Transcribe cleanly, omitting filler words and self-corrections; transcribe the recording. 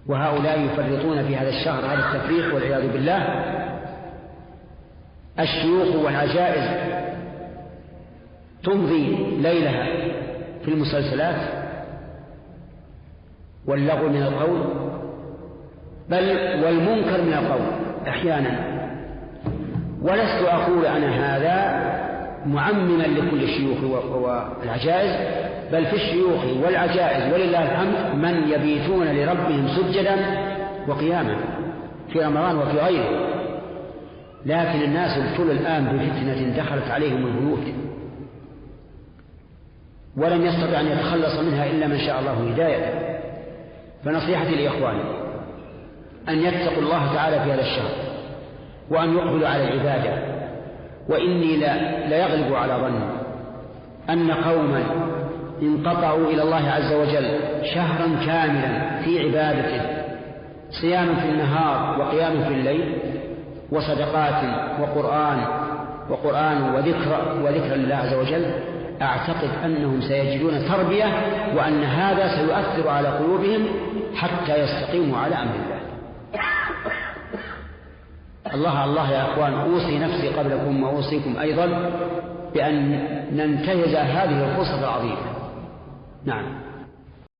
وهؤلاء يفرطون في هذا الشهر هذا التفريط والعياذ بالله. الشيوخ والعجائز تمضي ليلها في المسلسلات واللغو من القول، بل والمنكر من القول أحيانا. ولست أقول أنا هذا معمما لكل الشيوخ والعجائز، بل في الشيوخ والعجائز ولله الحمد من يبيتون لربهم سجدا وقياما في رمضان وفي غيره. لكن الناس ابتلوا الآن بفتنة دخلت عليهم البيوت ولم يستطع أن يتخلص منها إلا من شاء الله هداية. فنصيحتي لإخواني أن يتقوا الله تعالى في هذا الشهر وأن يقبلوا على العبادة. وإني لا يغلب على ظني أن قوما انقطعوا إلى الله عز وجل شهرا كاملا في عبادته، صيام في النهار وقيام في الليل وصدقات وقرآن وذكر الله عز وجل، أعتقد أنهم سيجدون تربية وأن هذا سيؤثر على قلوبهم حتى يستقيموا على أمر الله. الله يا أخوان، أوصي نفسي قبلكم وأوصيكم أيضا بأن ننتهز هذه الفرصة العظيمة. نعم.